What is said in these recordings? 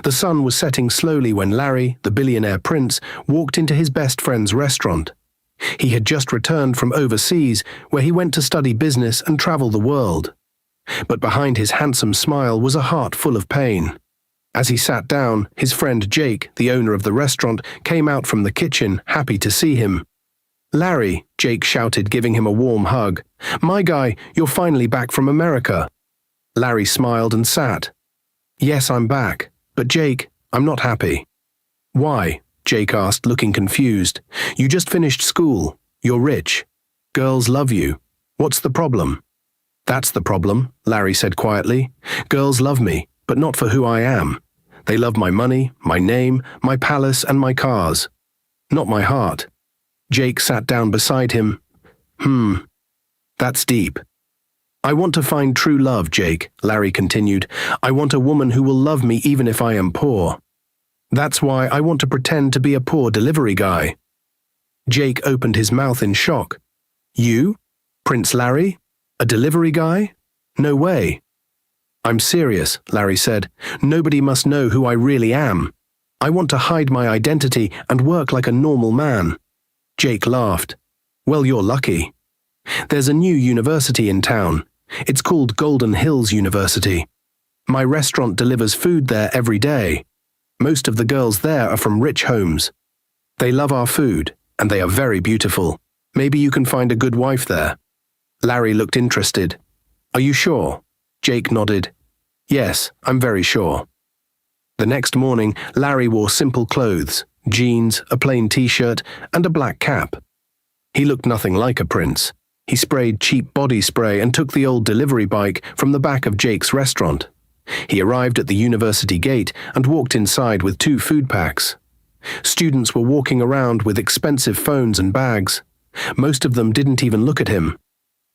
The sun was setting slowly when Larry, the billionaire prince, walked into his best friend's restaurant. He had just returned from overseas, where he went to study business and travel the world. But behind his handsome smile was a heart full of pain. As he sat down, his friend Jake, the owner of the restaurant, came out from the kitchen, happy to see him. "Larry," Jake shouted, giving him a warm hug. "My guy, you're finally back from America." Larry smiled and sat. "Yes, I'm back. But Jake, I'm not happy." "Why?" Jake asked, looking confused. "You just finished school. You're rich. Girls love you. What's the problem?" "That's the problem," Larry said quietly. "Girls love me, but not for who I am. They love my money, my name, my palace, and my cars. Not my heart." Jake sat down beside him. That's deep." "I want to find true love, Jake," Larry continued. "I want a woman who will love me even if I am poor. That's why I want to pretend to be a poor delivery guy." Jake opened his mouth in shock. "You? Prince Larry? A delivery guy? No way." "I'm serious," Larry said. "Nobody must know who I really am. I want to hide my identity and work like a normal man." Jake laughed. "Well, you're lucky. There's a new university in town. It's called Golden Hills University. My restaurant delivers food there every day. Most of the girls there are from rich homes. They love our food, and they are very beautiful. Maybe you can find a good wife there." Larry looked interested. "Are you sure?" Jake nodded. "Yes, I'm very sure." The next morning, Larry wore simple clothes, jeans, a plain t-shirt, and a black cap. He looked nothing like a prince. He sprayed cheap body spray and took the old delivery bike from the back of Jake's restaurant. He arrived at the university gate and walked inside with 2 food packs. Students were walking around with expensive phones and bags. Most of them didn't even look at him.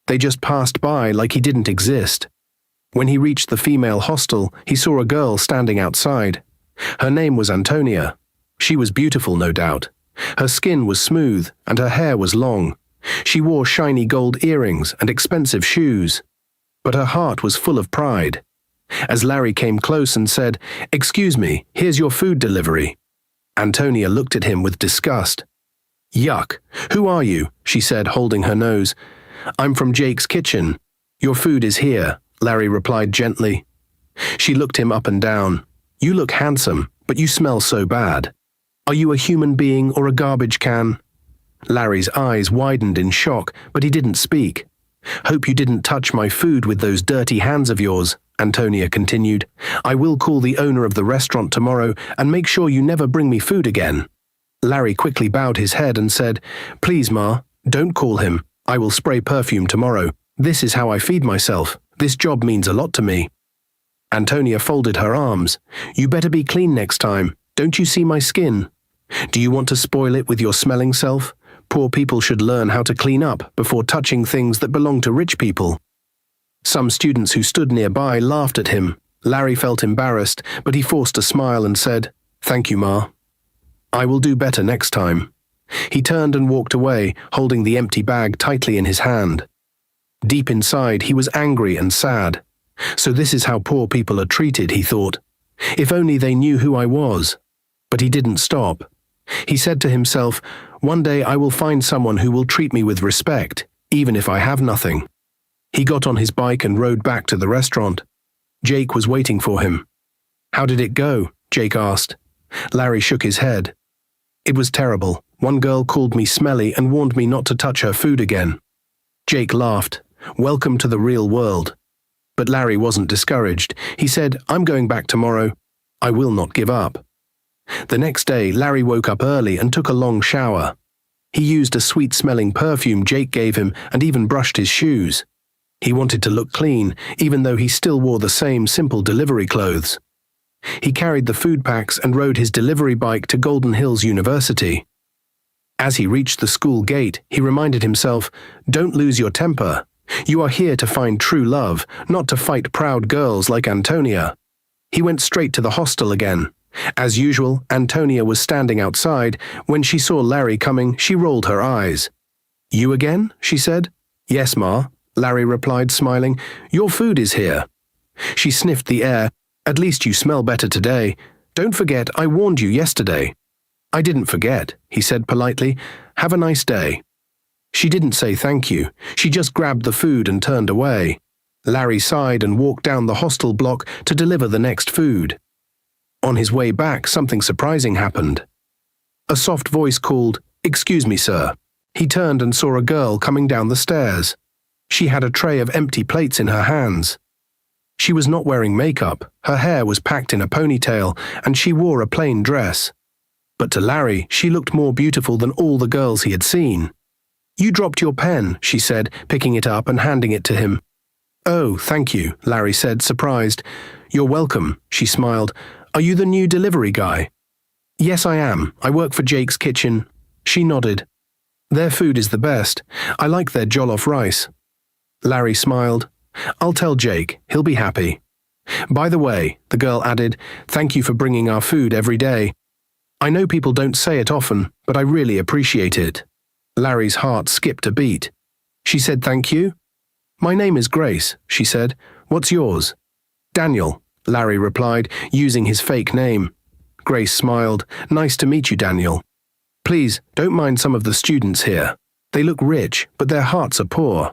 They just passed by like he didn't exist. When he reached the female hostel, he saw a girl standing outside. Her name was Antonia. She was beautiful, no doubt. Her skin was smooth and her hair was long. She wore shiny gold earrings and expensive shoes. But her heart was full of pride. As Larry came close and said, "Excuse me, here's your food delivery," Antonia looked at him with disgust. "Yuck! Who are you?" she said, holding her nose. "I'm from Jake's kitchen. Your food is here," Larry replied gently. She looked him up and down. "You look handsome, but you smell so bad. Are you a human being or a garbage can?" Larry's eyes widened in shock, but he didn't speak. "Hope you didn't touch my food with those dirty hands of yours," Antonia continued. "I will call the owner of the restaurant tomorrow and make sure you never bring me food again." Larry quickly bowed his head and said, "Please, Ma, don't call him. I will spray perfume tomorrow. This is how I feed myself. This job means a lot to me." Antonia folded her arms. "You better be clean next time. Don't you see my skin? Do you want to spoil it with your smelling self? Poor people should learn how to clean up before touching things that belong to rich people." Some students who stood nearby laughed at him. Larry felt embarrassed, but he forced a smile and said, "Thank you, Ma. I will do better next time." He turned and walked away, holding the empty bag tightly in his hand. Deep inside, he was angry and sad. "So this is how poor people are treated," he thought. "If only they knew who I was." But he didn't stop. He said to himself, "One day I will find someone who will treat me with respect, even if I have nothing." He got on his bike and rode back to the restaurant. Jake was waiting for him. "How did it go?" Jake asked. Larry shook his head. "It was terrible. One girl called me smelly and warned me not to touch her food again." Jake laughed. "Welcome to the real world." But Larry wasn't discouraged. He said, "I'm going back tomorrow. I will not give up." The next day, Larry woke up early and took a long shower. He used a sweet-smelling perfume Jake gave him and even brushed his shoes. He wanted to look clean, even though he still wore the same simple delivery clothes. He carried the food packs and rode his delivery bike to Golden Hills University. As he reached the school gate, he reminded himself, "Don't lose your temper. You are here to find true love, not to fight proud girls like Antonia." He went straight to the hostel again. As usual, Antonia was standing outside. When she saw Larry coming, she rolled her eyes. "You again?" she said. "Yes, Ma," Larry replied, smiling. "Your food is here." She sniffed the air. "At least you smell better today. Don't forget, I warned you yesterday." "I didn't forget," he said politely. "Have a nice day." She didn't say thank you. She just grabbed the food and turned away. Larry sighed and walked down the hostel block to deliver the next food. On his way back, something surprising happened. A soft voice called, "Excuse me, sir." He turned and saw a girl coming down the stairs. She had a tray of empty plates in her hands. She was not wearing makeup, her hair was packed in a ponytail, and she wore a plain dress. But to Larry, she looked more beautiful than all the girls he had seen. "You dropped your pen," she said, picking it up and handing it to him. "Oh, thank you," Larry said, surprised. "You're welcome," she smiled. "Are you the new delivery guy?" "Yes, I am. I work for Jake's kitchen." She nodded. "Their food is the best. I like their jollof rice." Larry smiled. "I'll tell Jake. He'll be happy." "By the way," the girl added, "thank you for bringing our food every day. I know people don't say it often, but I really appreciate it." Larry's heart skipped a beat. She said thank you? "My name is Grace," she said. "What's yours?" "Daniel," Larry replied, using his fake name. Grace smiled. "Nice to meet you, Daniel. Please, don't mind some of the students here. They look rich, but their hearts are poor."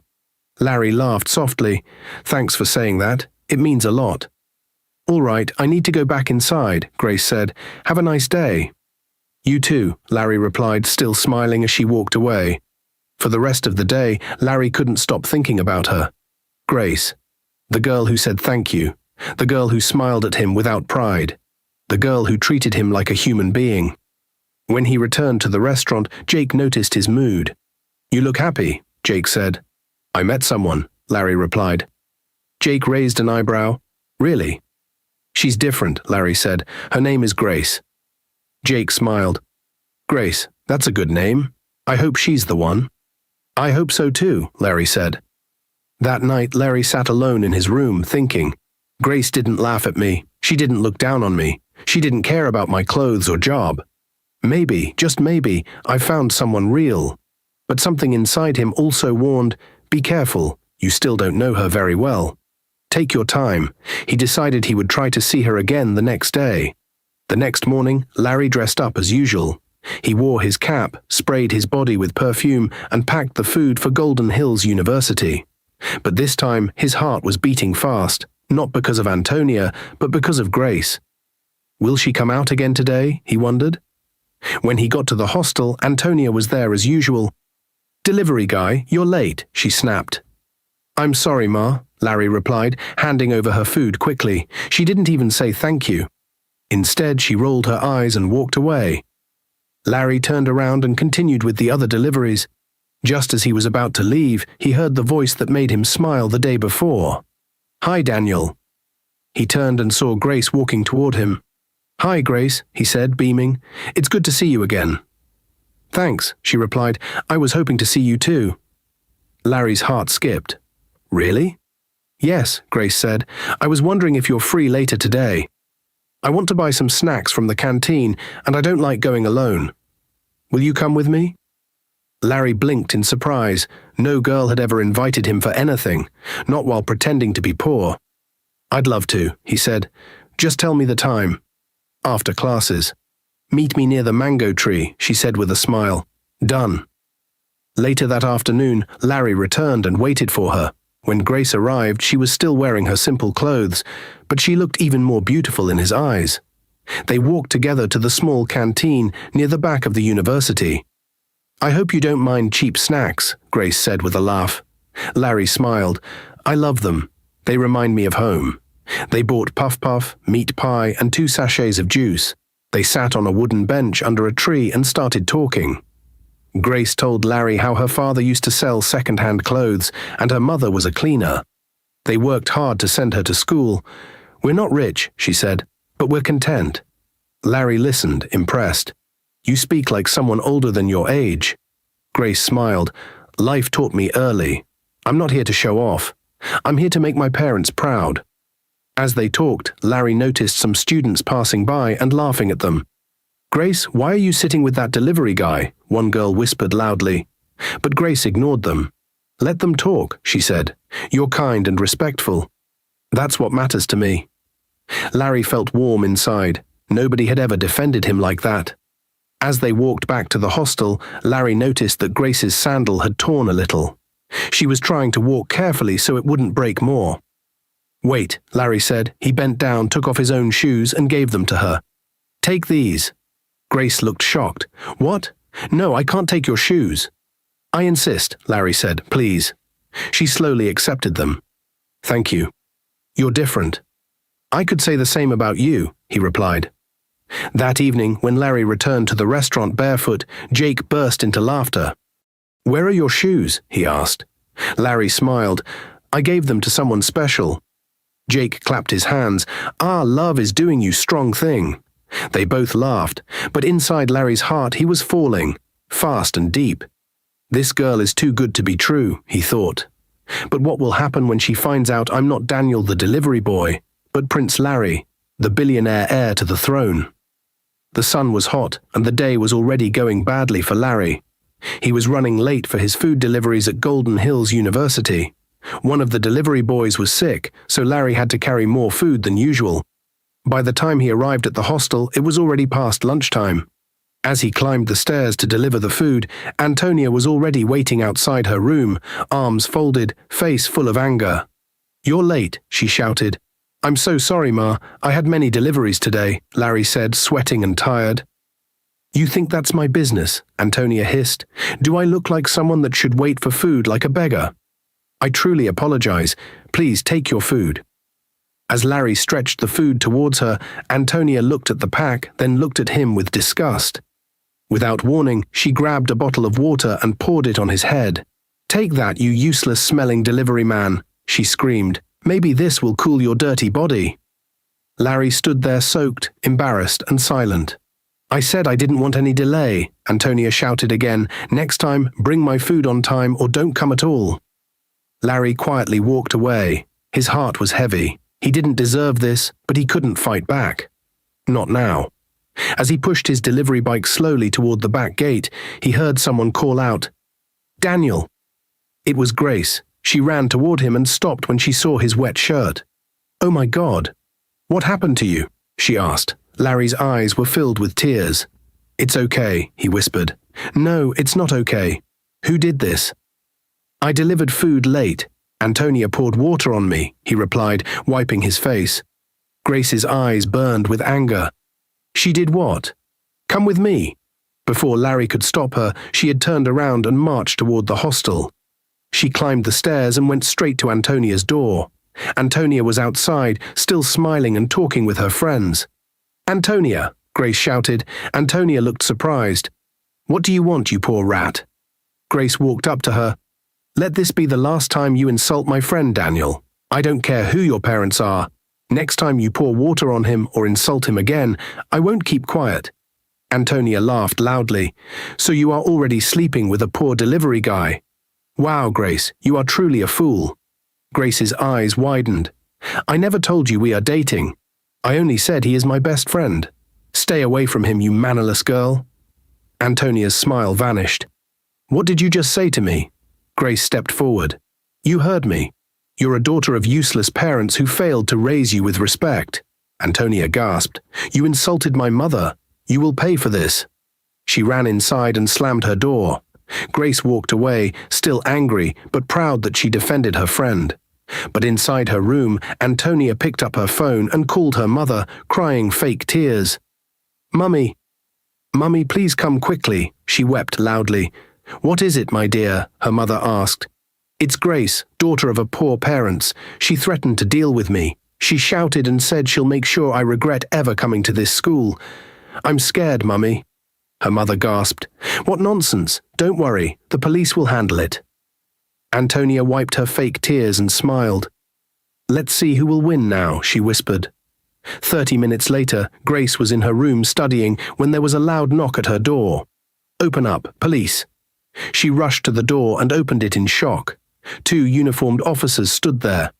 Larry laughed softly. "Thanks for saying that. It means a lot." "All right, I need to go back inside," Grace said. "Have a nice day." "You too," Larry replied, still smiling as she walked away. For the rest of the day, Larry couldn't stop thinking about her. Grace. The girl who said thank you. The girl who smiled at him without pride. The girl who treated him like a human being. When he returned to the restaurant, Jake noticed his mood. "You look happy," Jake said. "I met someone," Larry replied. Jake raised an eyebrow. "Really?" "She's different," Larry said. "Her name is Grace." Jake smiled. "Grace, that's a good name. I hope she's the one." "I hope so too," Larry said. That night, Larry sat alone in his room, thinking. Grace didn't laugh at me. She didn't look down on me. She didn't care about my clothes or job. Maybe, just maybe, I found someone real. But something inside him also warned, "Be careful, you still don't know her very well. Take your time." He decided he would try to see her again the next day. The next morning, Larry dressed up as usual. He wore his cap, sprayed his body with perfume, and packed the food for Golden Hills University. But this time, his heart was beating fast, not because of Antonia, but because of Grace. Will she come out again today? He wondered. When he got to the hostel, Antonia was there as usual. "Delivery guy, you're late," she snapped. "I'm sorry, Ma," Larry replied, handing over her food quickly. She didn't even say thank you. Instead, she rolled her eyes and walked away. Larry turned around and continued with the other deliveries. Just as he was about to leave, he heard the voice that made him smile the day before. "Hi, Daniel." He turned and saw Grace walking toward him. "Hi, Grace," he said, beaming. "It's good to see you again." "Thanks," she replied. "I was hoping to see you too." Larry's heart skipped. "Really?" "Yes," Grace said. "I was wondering if you're free later today. I want to buy some snacks from the canteen, and I don't like going alone. Will you come with me?" Larry blinked in surprise. No girl had ever invited him for anything, not while pretending to be poor. "I'd love to," he said. "Just tell me the time." "After classes." "Meet me near the mango tree," she said with a smile. "Done." Later that afternoon, Larry returned and waited for her. When Grace arrived, she was still wearing her simple clothes, but she looked even more beautiful in his eyes. They walked together to the small canteen near the back of the university. "I hope you don't mind cheap snacks," Grace said with a laugh. Larry smiled. "I love them. They remind me of home." They bought puff puff, meat pie, and 2 sachets of juice. They sat on a wooden bench under a tree and started talking. Grace told Larry how her father used to sell second-hand clothes, and her mother was a cleaner. They worked hard to send her to school. "We're not rich," she said, "but we're content." Larry listened, impressed. "You speak like someone older than your age." Grace smiled. "Life taught me early. I'm not here to show off. I'm here to make my parents proud." As they talked, Larry noticed some students passing by and laughing at them. "Grace, why are you sitting with that delivery guy?" one girl whispered loudly. But Grace ignored them. "Let them talk," she said. "You're kind and respectful. That's what matters to me." Larry felt warm inside. Nobody had ever defended him like that. As they walked back to the hostel, Larry noticed that Grace's sandal had torn a little. She was trying to walk carefully so it wouldn't break more. "Wait," Larry said. He bent down, took off his own shoes, and gave them to her. "Take these." Grace looked shocked. "What? No, I can't take your shoes." "I insist," Larry said. "Please." She slowly accepted them. "Thank you. You're different." "I could say the same about you," he replied. That evening, when Larry returned to the restaurant barefoot, Jake burst into laughter. "Where are your shoes?" he asked. Larry smiled. "I gave them to someone special." Jake clapped his hands. "Ah, love is doing you strong thing." They both laughed, but inside Larry's heart he was falling, fast and deep. This girl is too good to be true, he thought. But what will happen when she finds out I'm not Daniel the delivery boy, but Prince Larry, the billionaire heir to the throne? The sun was hot, and the day was already going badly for Larry. He was running late for his food deliveries at Golden Hills University. One of the delivery boys was sick, so Larry had to carry more food than usual. By the time he arrived at the hostel, it was already past lunchtime. As he climbed the stairs to deliver the food, Antonia was already waiting outside her room, arms folded, face full of anger. "You're late," she shouted. "I'm so sorry, Ma. I had many deliveries today," Larry said, sweating and tired. "You think that's my business?" Antonia hissed. "Do I look like someone that should wait for food like a beggar?" "I truly apologize. Please take your food." As Larry stretched the food towards her, Antonia looked at the pack, then looked at him with disgust. Without warning, she grabbed a bottle of water and poured it on his head. "Take that, you useless-smelling delivery man," she screamed. "Maybe this will cool your dirty body." Larry stood there soaked, embarrassed, and silent. "I said I didn't want any delay," Antonia shouted again. "Next time, bring my food on time or don't come at all." Larry quietly walked away. His heart was heavy. He didn't deserve this, but he couldn't fight back. Not now. As he pushed his delivery bike slowly toward the back gate, he heard someone call out, "Daniel!" It was Grace. She ran toward him and stopped when she saw his wet shirt. "Oh my God! What happened to you?" she asked. Larry's eyes were filled with tears. "It's okay," he whispered. "No, it's not okay. Who did this?" "I delivered food late. Antonia poured water on me," he replied, wiping his face. Grace's eyes burned with anger. "She did what?" "Come with me." Before Larry could stop her, she had turned around and marched toward the hostel. She climbed the stairs and went straight to Antonia's door. Antonia was outside, still smiling and talking with her friends. "Antonia!" Grace shouted. Antonia looked surprised. "What do you want, you poor rat?" Grace walked up to her. "Let this be the last time you insult my friend Daniel. I don't care who your parents are. Next time you pour water on him or insult him again, I won't keep quiet." Antonia laughed loudly. "So you are already sleeping with a poor delivery guy? Wow, Grace, you are truly a fool." Grace's eyes widened. "I never told you we are dating. I only said he is my best friend. Stay away from him, you mannerless girl." Antonia's smile vanished. "What did you just say to me?" Grace stepped forward. "You heard me. You're a daughter of useless parents who failed to raise you with respect." Antonia gasped. "You insulted my mother. You will pay for this." She ran inside and slammed her door. Grace walked away, still angry, but proud that she defended her friend. But inside her room, Antonia picked up her phone and called her mother, crying fake tears. "Mummy! Mummy, please come quickly," she wept loudly. "What is it, my dear?" her mother asked. "It's Grace, daughter of a poor parents. She threatened to deal with me. She shouted and said she'll make sure I regret ever coming to this school. I'm scared, Mummy." Her mother gasped. "What nonsense! Don't worry, the police will handle it." Antonia wiped her fake tears and smiled. "Let's see who will win now," she whispered. 30 minutes later, Grace was in her room studying when there was a loud knock at her door. "Open up, police." She rushed to the door and opened it in shock. 2 uniformed officers stood there.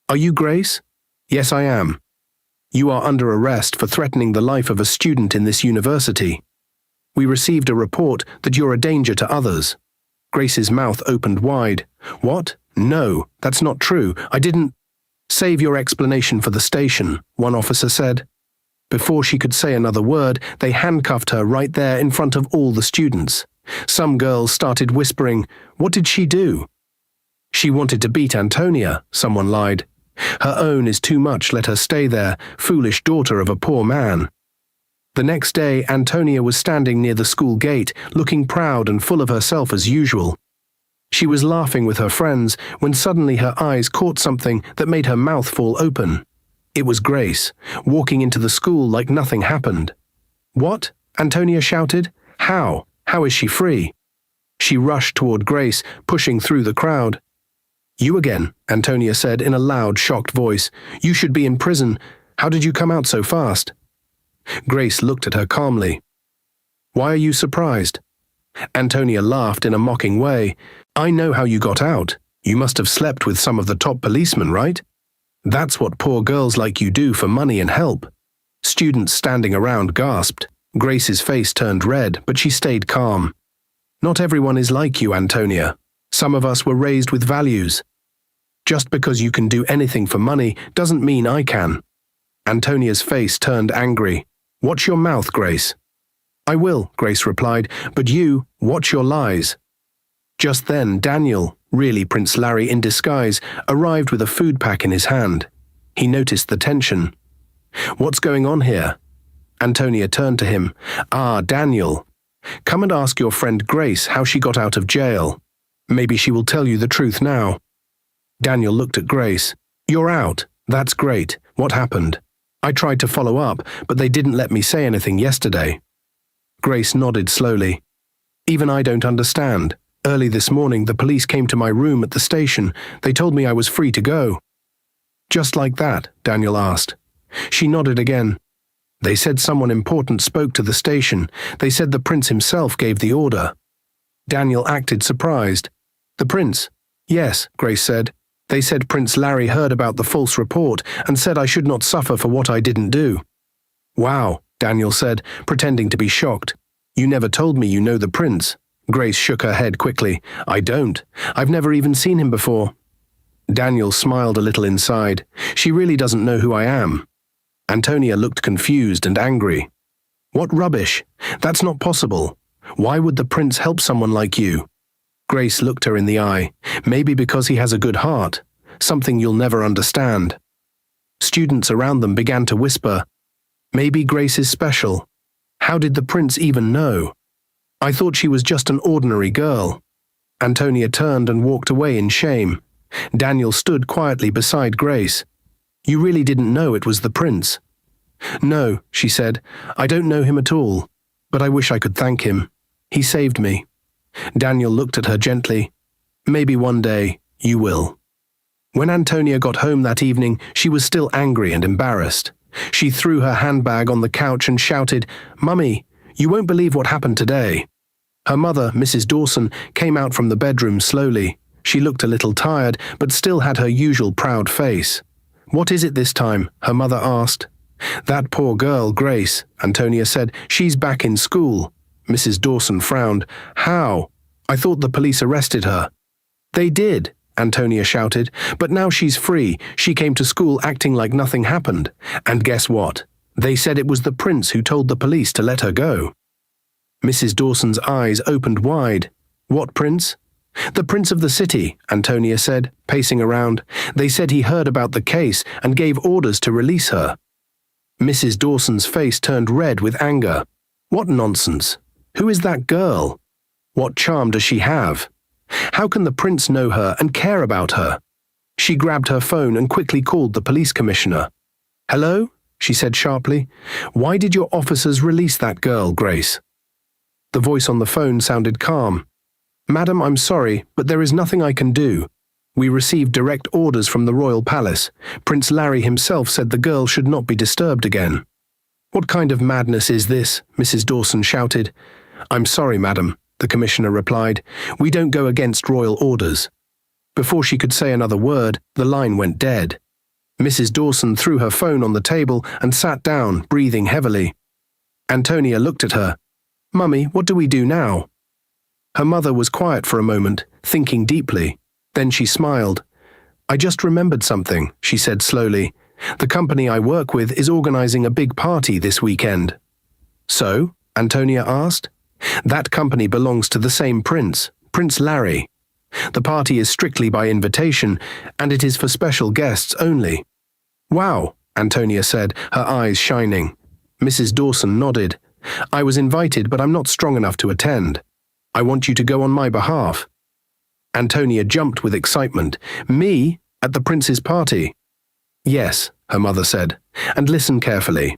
"Are you Grace?" "Yes, I am." "You are under arrest for threatening the life of a student in this university. We received a report that you're a danger to others." Grace's mouth opened wide. "What? No, that's not true. I didn't—" "Save your explanation for the station," one officer said. Before she could say another word, they handcuffed her right there in front of all the students. Some girls started whispering, "What did she do?" "She wanted to beat Antonia," someone lied. "Her own is too much, let her stay there, foolish daughter of a poor man." The next day, Antonia was standing near the school gate, looking proud and full of herself as usual. She was laughing with her friends when suddenly her eyes caught something that made her mouth fall open. It was Grace, walking into the school like nothing happened. "What?" Antonia shouted. "How? How is she free?" She rushed toward Grace, pushing through the crowd. "You again," Antonia said in a loud, shocked voice. "You should be in prison. How did you come out so fast?" Grace looked at her calmly. "Why are you surprised?" Antonia laughed in a mocking way. "I know how you got out. You must have slept with some of the top policemen, right? That's what poor girls like you do for money and help." Students standing around gasped. Grace's face turned red, but she stayed calm. "Not everyone is like you, Antonia. Some of us were raised with values. Just because you can do anything for money doesn't mean I can." Antonia's face turned angry. "Watch your mouth, Grace." "I will," Grace replied, "but you, watch your lies." Just then, Daniel, really Prince Larry in disguise, arrived with a food pack in his hand. He noticed the tension. "What's going on here?" Antonia turned to him. "Ah, Daniel. Come and ask your friend Grace how she got out of jail. Maybe she will tell you the truth now." Daniel looked at Grace. "You're out. That's great. What happened?" "I tried to follow up, but they didn't let me say anything yesterday." Grace nodded slowly. "Even I don't understand. Early this morning, the police came to my room at the station. They told me I was free to go." "Just like that?" Daniel asked. She nodded again. "They said someone important spoke to the station. They said the prince himself gave the order." Daniel acted surprised. "The prince?" "Yes," Grace said. "They said Prince Larry heard about the false report and said I should not suffer for what I didn't do." "Wow," Daniel said, pretending to be shocked. "You never told me you know the prince." Grace shook her head quickly. "I don't. I've never even seen him before." Daniel smiled a little inside. "She really doesn't know who I am." Antonia looked confused and angry. "What rubbish! That's not possible. Why would the prince help someone like you?" Grace looked her in the eye. "Maybe because he has a good heart. Something you'll never understand." Students around them began to whisper, "Maybe Grace is special. How did the prince even know? I thought she was just an ordinary girl." Antonia turned and walked away in shame. Daniel stood quietly beside Grace. "You really didn't know it was the prince?" "No," she said. "I don't know him at all, but I wish I could thank him. He saved me." Daniel looked at her gently. "Maybe one day you will." When Antonia got home that evening, she was still angry and embarrassed. She threw her handbag on the couch and shouted, "Mummy, you won't believe what happened today." Her mother, Mrs. Dawson, came out from the bedroom slowly. She looked a little tired, but still had her usual proud face. "What is it this time?" her mother asked. "That poor girl, Grace," Antonia said. "She's back in school." Mrs. Dawson frowned. "How? I thought the police arrested her." "They did," Antonia shouted, "but now she's free. She came to school acting like nothing happened. And guess what? They said it was the prince who told the police to let her go." Mrs. Dawson's eyes opened wide. "What prince?" "The prince of the city," Antonia said, pacing around. "They said he heard about the case and gave orders to release her." Mrs. Dawson's face turned red with anger. "What nonsense! Who is that girl? What charm does she have? How can the prince know her and care about her?" She grabbed her phone and quickly called the police commissioner. "Hello?" she said sharply. "Why did your officers release that girl, Grace?" The voice on the phone sounded calm. "Madam, I'm sorry, but there is nothing I can do. We received direct orders from the royal palace. Prince Larry himself said the girl should not be disturbed again." "What kind of madness is this?" Mrs. Dawson shouted. "I'm sorry, madam," the commissioner replied. "We don't go against royal orders." Before she could say another word, the line went dead. Mrs. Dawson threw her phone on the table and sat down, breathing heavily. Antonia looked at her. "Mummy, what do we do now?" Her mother was quiet for a moment, thinking deeply. Then she smiled. "I just remembered something," she said slowly. The company I work with is organizing a big party this weekend. So? Antonia asked. That company belongs to the same prince, Prince Larry. The party is strictly by invitation, and it is for special guests only. Wow, Antonia said, her eyes shining. Mrs. Dawson nodded. I was invited, but I'm not strong enough to attend. I want you to go on my behalf. Antonia jumped with excitement. Me? At the prince's party? Yes, her mother said, and listen carefully.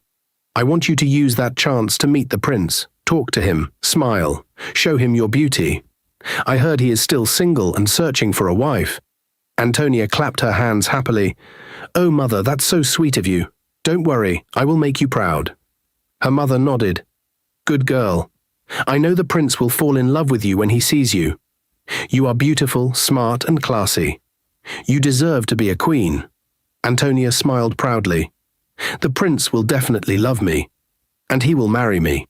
I want you to use that chance to meet the prince, talk to him, smile, show him your beauty. I heard he is still single and searching for a wife. Antonia clapped her hands happily. Oh, mother, that's so sweet of you. Don't worry, I will make you proud. Her mother nodded. Good girl. I know the prince will fall in love with you when he sees you. You are beautiful, smart, and classy. You deserve to be a queen. Antonia smiled proudly. The prince will definitely love me, and he will marry me.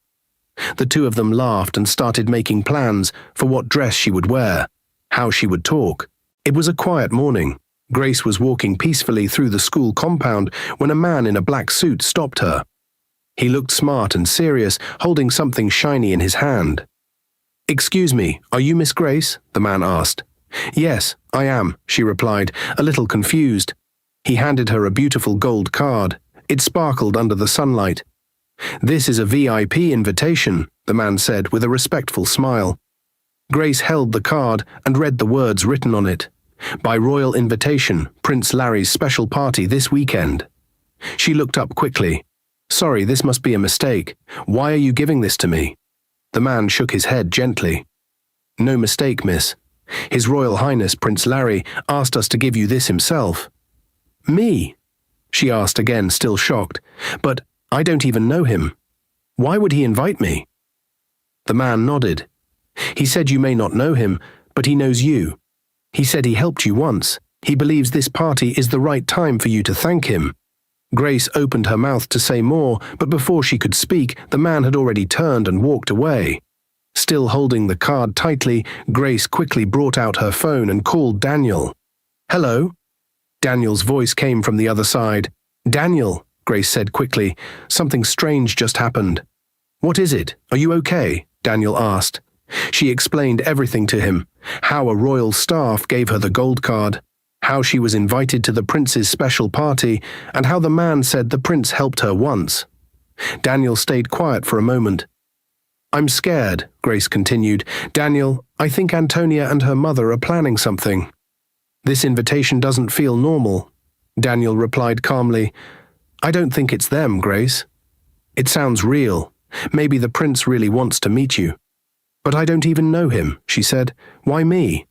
The two of them laughed and started making plans for what dress she would wear, how she would talk. It was a quiet morning. Grace was walking peacefully through the school compound when a man in a black suit stopped her. He looked smart and serious, holding something shiny in his hand. Excuse me, are you Miss Grace? The man asked. Yes, I am, she replied, a little confused. He handed her a beautiful gold card. It sparkled under the sunlight. This is a VIP invitation, the man said with a respectful smile. Grace held the card and read the words written on it. By royal invitation, Prince Larry's special party this weekend. She looked up quickly. Sorry, this must be a mistake. Why are you giving this to me? The man shook his head gently. No mistake, miss. His Royal Highness Prince Larry asked us to give you this himself. Me? She asked again, still shocked. But I don't even know him. Why would he invite me? The man nodded. He said you may not know him, but he knows you. He said he helped you once. He believes this party is the right time for you to thank him. Grace opened her mouth to say more, but before she could speak, the man had already turned and walked away. Still holding the card tightly, Grace quickly brought out her phone and called Daniel. Hello? Daniel's voice came from the other side. Daniel, Grace said quickly, something strange just happened. What is it? Are you okay? Daniel asked. She explained everything to him, how a royal staff gave her the gold card, how she was invited to the prince's special party, and how the man said the prince helped her once. Daniel stayed quiet for a moment. I'm scared, Grace continued. Daniel, I think Antonia and her mother are planning something. This invitation doesn't feel normal. Daniel replied calmly. I don't think it's them, Grace. It sounds real. Maybe the prince really wants to meet you. But I don't even know him, she said. Why me?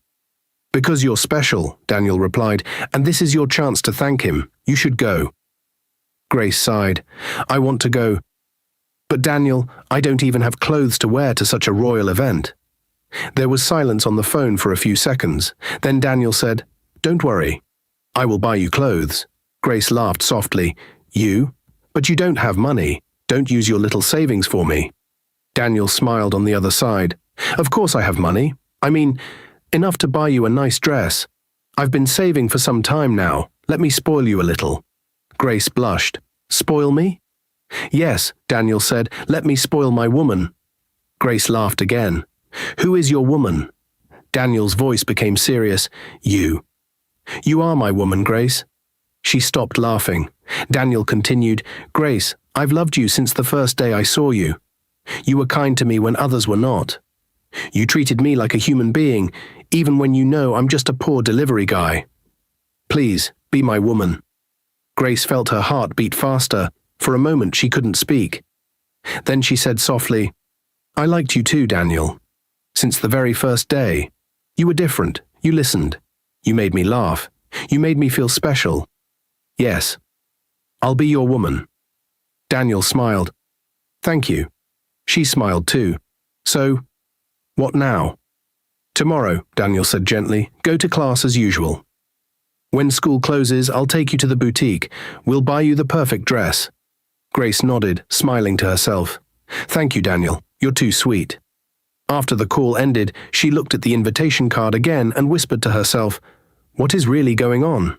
Because you're special, Daniel replied, and this is your chance to thank him. You should go. Grace sighed. I want to go. But Daniel, I don't even have clothes to wear to such a royal event. There was silence on the phone for a few seconds. Then Daniel said, Don't worry. I will buy you clothes. Grace laughed softly. You? But you don't have money. Don't use your little savings for me. Daniel smiled on the other side. Of course I have money. I mean, enough to buy you a nice dress. I've been saving for some time now. Let me spoil you a little. Grace blushed. Spoil me? Yes, Daniel said. Let me spoil my woman. Grace laughed again. Who is your woman? Daniel's voice became serious. You. You are my woman, Grace. She stopped laughing. Daniel continued, Grace, I've loved you since the first day I saw you. You were kind to me when others were not. You treated me like a human being, even when you know I'm just a poor delivery guy. Please, be my woman. Grace felt her heart beat faster. For a moment she couldn't speak. Then she said softly, I liked you too, Daniel. Since the very first day. You were different. You listened. You made me laugh. You made me feel special. Yes. I'll be your woman. Daniel smiled. Thank you. She smiled too. So, what now? Tomorrow, Daniel said gently, go to class as usual. When school closes, I'll take you to the boutique. We'll buy you the perfect dress. Grace nodded, smiling to herself. Thank you, Daniel. You're too sweet. After the call ended, she looked at the invitation card again and whispered to herself, what is really going on?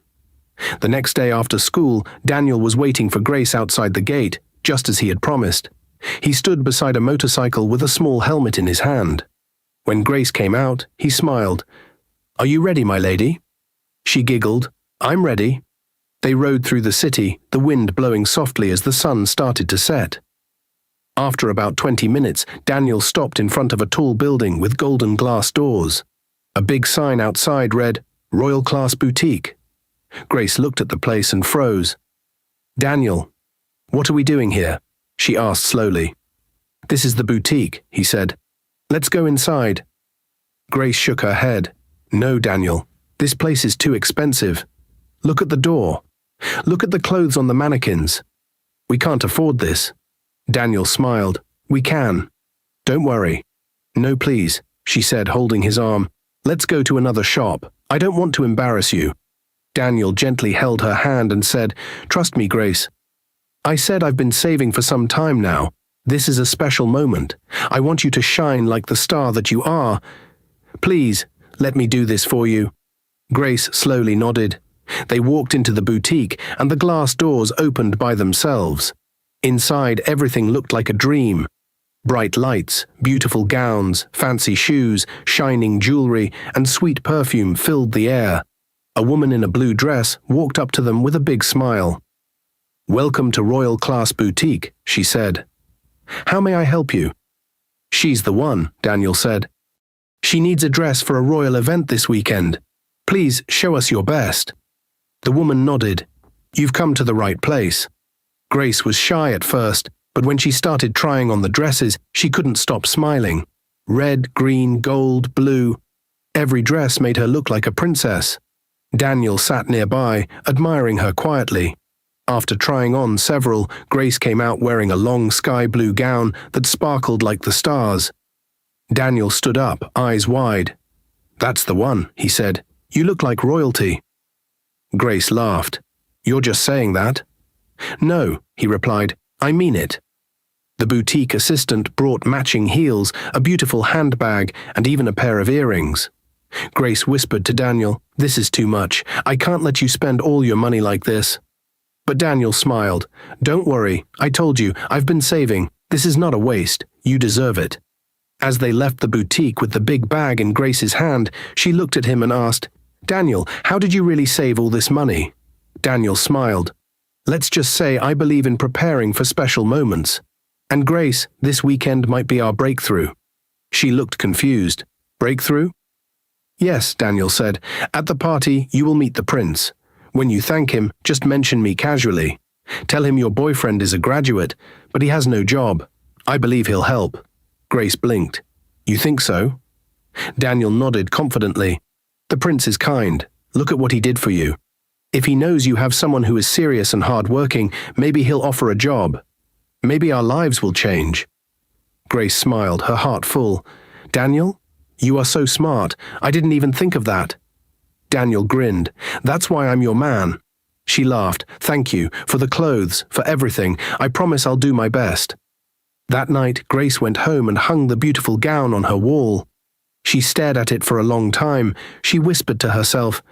The next day after school, Daniel was waiting for Grace outside the gate, just as he had promised. He stood beside a motorcycle with a small helmet in his hand. When Grace came out, he smiled. "Are you ready, my lady?" She giggled. "I'm ready." They rode through the city, the wind blowing softly as the sun started to set. After about 20 minutes, Daniel stopped in front of a tall building with golden glass doors. A big sign outside read, "Royal Class Boutique." Grace looked at the place and froze. "Daniel, what are we doing here?" she asked slowly. "This is the boutique," he said. "Let's go inside." Grace shook her head. "No, Daniel, this place is too expensive. Look at the door. Look at the clothes on the mannequins. We can't afford this." Daniel smiled. "We can. Don't worry." "No, please," she said, holding his arm. "Let's go to another shop. I don't want to embarrass you." Daniel gently held her hand and said, "Trust me, Grace. I said I've been saving for some time now. This is a special moment. I want you to shine like the star that you are. Please, let me do this for you." Grace slowly nodded. They walked into the boutique, and the glass doors opened by themselves. Inside, everything looked like a dream. Bright lights, beautiful gowns, fancy shoes, shining jewelry, and sweet perfume filled the air. A woman in a blue dress walked up to them with a big smile. "Welcome to Royal Class Boutique," she said. "How may I help you?" "She's the one," Daniel said. "She needs a dress for a royal event this weekend. Please show us your best." The woman nodded. "You've come to the right place." Grace was shy at first, but when she started trying on the dresses, she couldn't stop smiling. Red, green, gold, blue. Every dress made her look like a princess. Daniel sat nearby, admiring her quietly. After trying on several, Grace came out wearing a long sky blue gown that sparkled like the stars. Daniel stood up, eyes wide. "That's the one," he said. "You look like royalty." Grace laughed. "You're just saying that." "No," he replied. "I mean it." The boutique assistant brought matching heels, a beautiful handbag, and even a pair of earrings. Grace whispered to Daniel, "This is too much. I can't let you spend all your money like this." But Daniel smiled. "Don't worry. I told you, I've been saving. This is not a waste. You deserve it." As they left the boutique with the big bag in Grace's hand, she looked at him and asked, "Daniel, how did you really save all this money?" Daniel smiled. "Let's just say I believe in preparing for special moments. And Grace, this weekend might be our breakthrough." She looked confused. "Breakthrough?" "Yes," Daniel said. "At the party, you will meet the prince. When you thank him, just mention me casually. Tell him your boyfriend is a graduate, but he has no job. I believe he'll help." Grace blinked. "You think so?" Daniel nodded confidently. "The prince is kind. Look at what he did for you. If he knows you have someone who is serious and hard-working, maybe he'll offer a job. Maybe our lives will change." Grace smiled, her heart full. "Daniel, you are so smart. I didn't even think of that." Daniel grinned. "That's why I'm your man." She laughed. "Thank you, for the clothes, for everything. I promise I'll do my best." That night, Grace went home and hung the beautiful gown on her wall. She stared at it for a long time. She whispered to herself,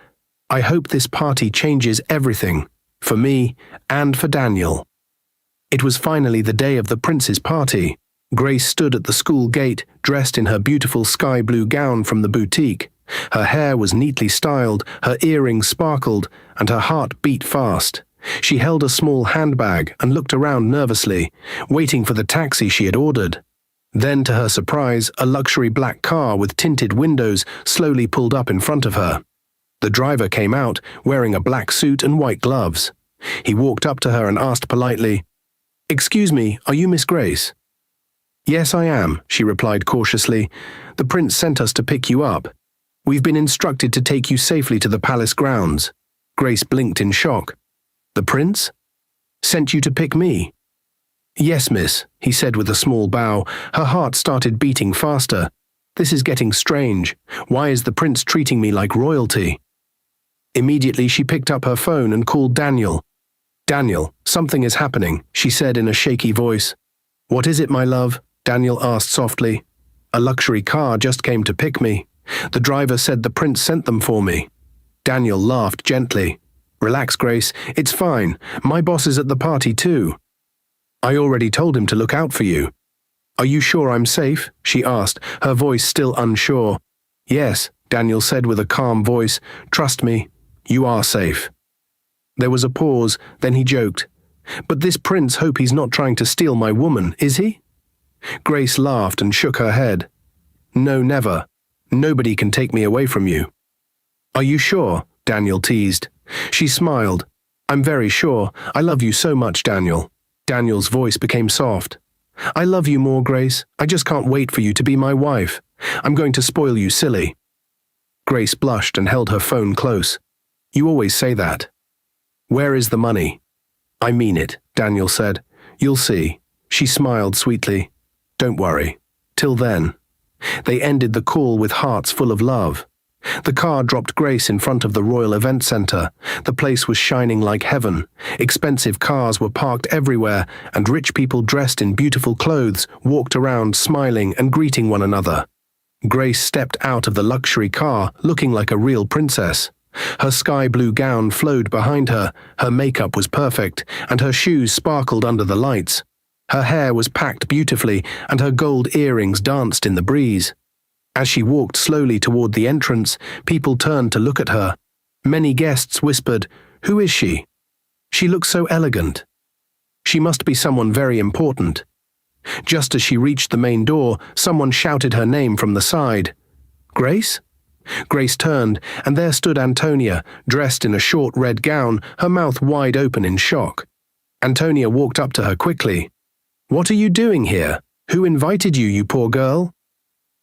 "I hope this party changes everything, for me and for Daniel." It was finally the day of the prince's party. Grace stood at the school gate, dressed in her beautiful sky blue gown from the boutique. Her hair was neatly styled, her earrings sparkled, and her heart beat fast. She held a small handbag and looked around nervously, waiting for the taxi she had ordered. Then, to her surprise, a luxury black car with tinted windows slowly pulled up in front of her. The driver came out, wearing a black suit and white gloves. He walked up to her and asked politely, "Excuse me, are you Miss Grace?" "Yes, I am," she replied cautiously. "The prince sent us to pick you up. We've been instructed to take you safely to the palace grounds." Grace blinked in shock. "The prince? Sent you to pick me?" "Yes, miss," he said with a small bow. Her heart started beating faster. "This is getting strange. Why is the prince treating me like royalty?" Immediately she picked up her phone and called Daniel. "Daniel, something is happening," she said in a shaky voice. "What is it, my love?" Daniel asked softly. "A luxury car just came to pick me. The driver said the prince sent them for me." Daniel laughed gently. Relax, Grace. It's fine. My boss is at the party too. I already told him to look out for you. Are you sure I'm safe? She asked, her voice still unsure. Yes, Daniel said with a calm voice. Trust me, you are safe. There was a pause, then he joked. But this prince hope he's not trying to steal my woman, is he? Grace laughed and shook her head. No, never. Nobody can take me away from you. Are you sure? Daniel teased. She smiled. I'm very sure. I love you so much, Daniel. Daniel's voice became soft. I love you more, Grace. I just can't wait for you to be my wife. I'm going to spoil you silly. Grace blushed and held her phone close. You always say that. Where is the money? I mean it, Daniel said. You'll see. She smiled sweetly. Don't worry. Till then. They ended the call with hearts full of love. The car dropped Grace in front of the Royal Event Center. The place was shining like heaven. Expensive cars were parked everywhere, and rich people dressed in beautiful clothes walked around smiling and greeting one another. Grace stepped out of the luxury car looking like a real princess. Her sky blue gown flowed behind her, her makeup was perfect, and her shoes sparkled under the lights. Her hair was packed beautifully, and her gold earrings danced in the breeze. As she walked slowly toward the entrance, people turned to look at her. Many guests whispered, "Who is she? She looks so elegant. She must be someone very important." Just as she reached the main door, someone shouted her name from the side. Grace? Grace turned, and there stood Antonia, dressed in a short red gown, her mouth wide open in shock. Antonia walked up to her quickly. What are you doing here? Who invited you, you poor girl?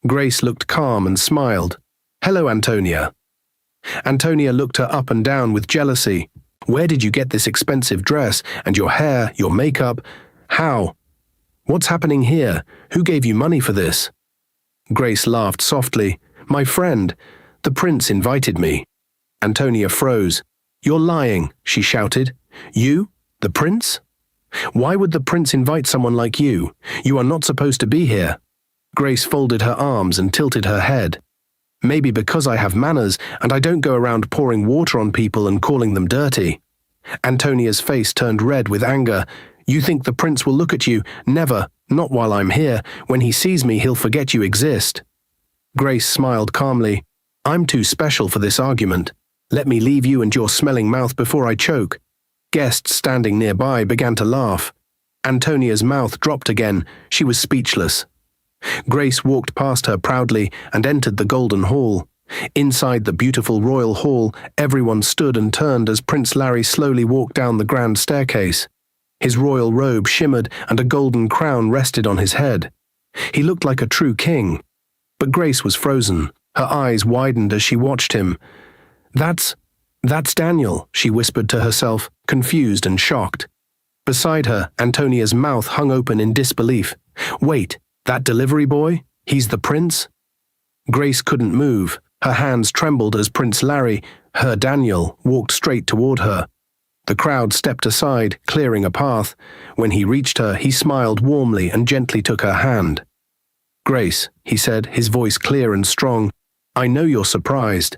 Grace looked calm and smiled. Hello, Antonia. Antonia looked her up and down with jealousy. Where did you get this expensive dress, and your hair, your makeup? How? What's happening here? Who gave you money for this? Grace laughed softly. My friend, the prince invited me. Antonia froze. You're lying, she shouted. You? The prince? Why would the prince invite someone like you? You are not supposed to be here. Grace folded her arms and tilted her head. Maybe because I have manners and I don't go around pouring water on people and calling them dirty. Antonia's face turned red with anger. You think the prince will look at you? Never, not while I'm here. When he sees me, he'll forget you exist. Grace smiled calmly. I'm too special for this argument. Let me leave you and your smelling mouth before I choke. Guests standing nearby began to laugh. Antonia's mouth dropped again. She was speechless. Grace walked past her proudly and entered the Golden Hall. Inside the beautiful royal hall, everyone stood and turned as Prince Larry slowly walked down the grand staircase. His royal robe shimmered and a golden crown rested on his head. He looked like a true king. But Grace was frozen. Her eyes widened as she watched him. That's Daniel, she whispered to herself, confused and shocked. Beside her, Antonia's mouth hung open in disbelief. Wait, that delivery boy? He's the prince? Grace couldn't move. Her hands trembled as Prince Larry, her Daniel, walked straight toward her. The crowd stepped aside, clearing a path. When he reached her, he smiled warmly and gently took her hand. Grace, he said, his voice clear and strong, I know you're surprised.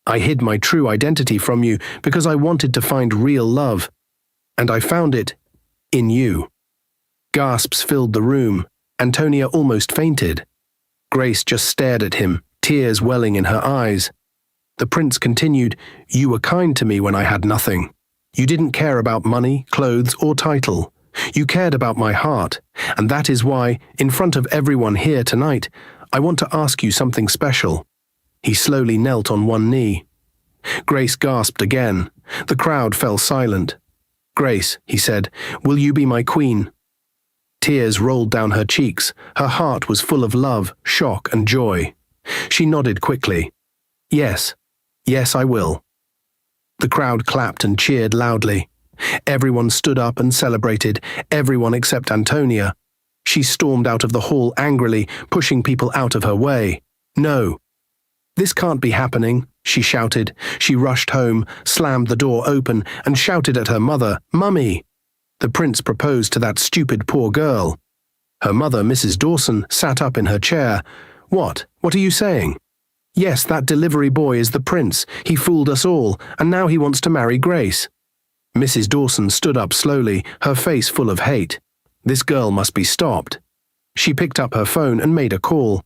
I hid my true identity from you because I wanted to find real love. And I found it in you. Gasps filled the room. Antonia almost fainted. Grace just stared at him, tears welling in her eyes. The prince continued, You were kind to me when I had nothing. You didn't care about money, clothes, or title. You cared about my heart, and that is why, in front of everyone here tonight, I want to ask you something special. He slowly knelt on one knee. Grace gasped again. The crowd fell silent. Grace, he said, will you be my queen? Tears rolled down her cheeks. Her heart was full of love, shock, and joy. She nodded quickly. Yes, I will. The crowd clapped and cheered loudly. Everyone stood up and celebrated, everyone except Antonia. She stormed out of the hall angrily, pushing people out of her way. No. This can't be happening, she shouted. She rushed home, slammed the door open, and shouted at her mother, Mummy! The prince proposed to that stupid poor girl. Her mother, Mrs. Dawson, sat up in her chair. What are you saying? Yes, that delivery boy is the prince. He fooled us all, and now he wants to marry Grace. Mrs. Dawson stood up slowly, her face full of hate. This girl must be stopped. She picked up her phone and made a call.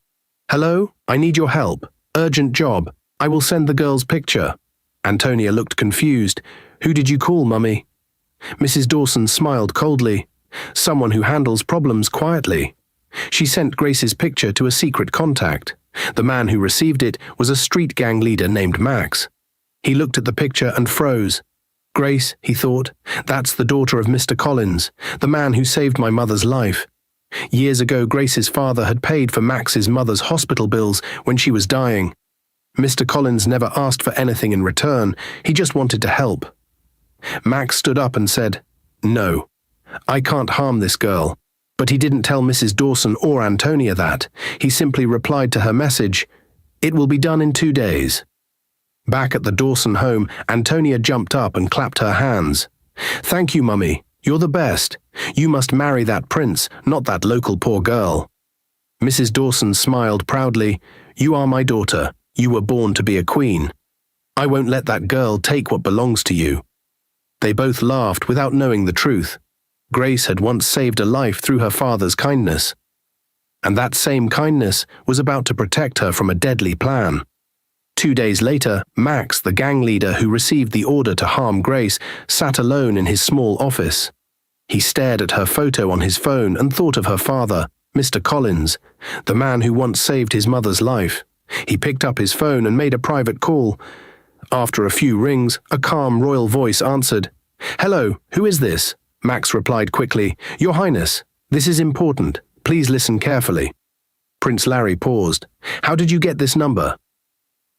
Hello, I need your help. Urgent job. I will send the girl's picture. Antonia looked confused. Who did you call, Mummy? Mrs. Dawson smiled coldly. Someone who handles problems quietly. She sent Grace's picture to a secret contact. The man who received it was a street gang leader named Max. He looked at the picture and froze. Grace, he thought, that's the daughter of Mr. Collins, the man who saved my mother's life. Years ago, Grace's father had paid for Max's mother's hospital bills when she was dying. Mr. Collins never asked for anything in return, he just wanted to help. Max stood up and said, No, I can't harm this girl. But he didn't tell Mrs. Dawson or Antonia that. He simply replied to her message, It will be done in 2 days. Back at the Dawson home, Antonia jumped up and clapped her hands. Thank you, Mummy. You're the best. You must marry that prince, not that local poor girl. Mrs. Dawson smiled proudly. You are my daughter. You were born to be a queen. I won't let that girl take what belongs to you. They both laughed without knowing the truth. Grace had once saved a life through her father's kindness. And that same kindness was about to protect her from a deadly plan. 2 days later, Max, the gang leader who received the order to harm Grace, sat alone in his small office. He stared at her photo on his phone and thought of her father, Mr. Collins, the man who once saved his mother's life. He picked up his phone and made a private call. After a few rings, a calm royal voice answered. Hello, who is this? Max replied quickly. Your Highness, this is important. Please listen carefully. Prince Larry paused. How did you get this number?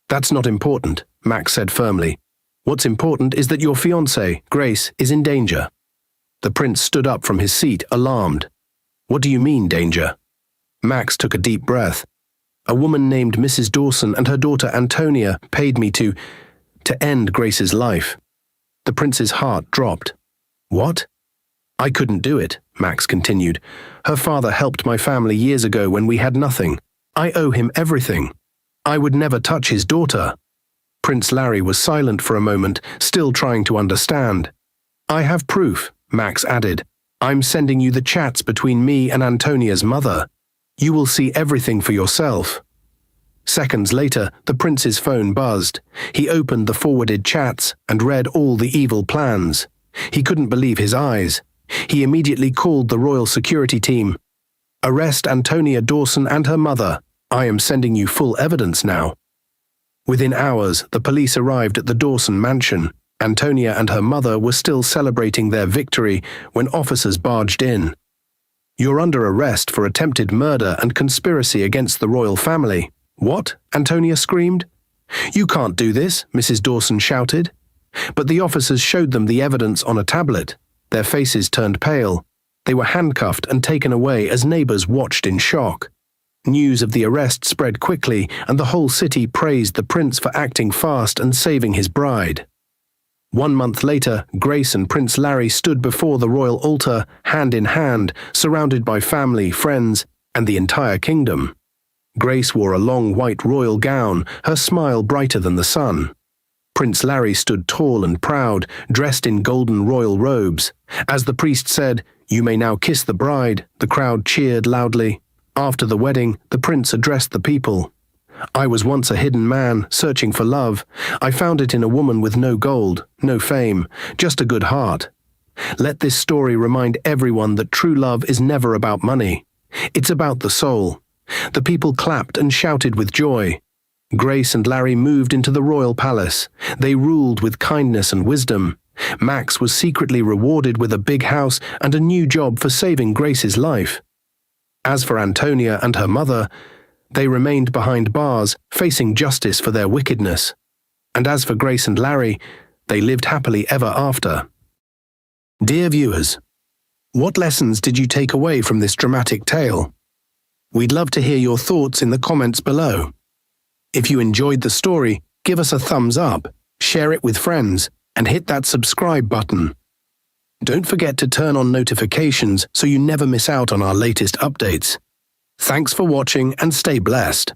That's not important, Max said firmly. What's important is that your fiancée, Grace, is in danger. The prince stood up from his seat, alarmed. What do you mean, danger? Max took a deep breath. A woman named Mrs. Dawson and her daughter Antonia paid me to end Grace's life. The prince's heart dropped. What? I couldn't do it, Max continued. Her father helped my family years ago when we had nothing. I owe him everything. I would never touch his daughter. Prince Larry was silent for a moment, still trying to understand. I have proof, Max added. I'm sending you the chats between me and Antonia's mother. You will see everything for yourself. Seconds later, the prince's phone buzzed. He opened the forwarded chats and read all the evil plans. He couldn't believe his eyes. He immediately called the royal security team. Arrest Antonia Dawson and her mother. I am sending you full evidence now. Within hours, the police arrived at the Dawson mansion. Antonia and her mother were still celebrating their victory when officers barged in. You're under arrest for attempted murder and conspiracy against the royal family. What? Antonia screamed. You can't do this, Mrs. Dawson shouted. But the officers showed them the evidence on a tablet. Their faces turned pale. They were handcuffed and taken away as neighbors watched in shock. News of the arrest spread quickly, and the whole city praised the prince for acting fast and saving his bride. 1 month later, Grace and Prince Larry stood before the royal altar, hand in hand, surrounded by family, friends, and the entire kingdom. Grace wore a long white royal gown, her smile brighter than the sun. Prince Larry stood tall and proud, dressed in golden royal robes. As the priest said, "You may now kiss the bride," the crowd cheered loudly. After the wedding, the prince addressed the people. I was once a hidden man, searching for love. I found it in a woman with no gold, no fame, just a good heart. Let this story remind everyone that true love is never about money. It's about the soul. The people clapped and shouted with joy. Grace and Larry moved into the royal palace. They ruled with kindness and wisdom. Max was secretly rewarded with a big house and a new job for saving Grace's life. As for Antonia and her mother, they remained behind bars, facing justice for their wickedness. And as for Grace and Larry, they lived happily ever after. Dear viewers, what lessons did you take away from this dramatic tale? We'd love to hear your thoughts in the comments below. If you enjoyed the story, give us a thumbs up, share it with friends, and hit that subscribe button. Don't forget to turn on notifications so you never miss out on our latest updates. Thanks for watching and stay blessed.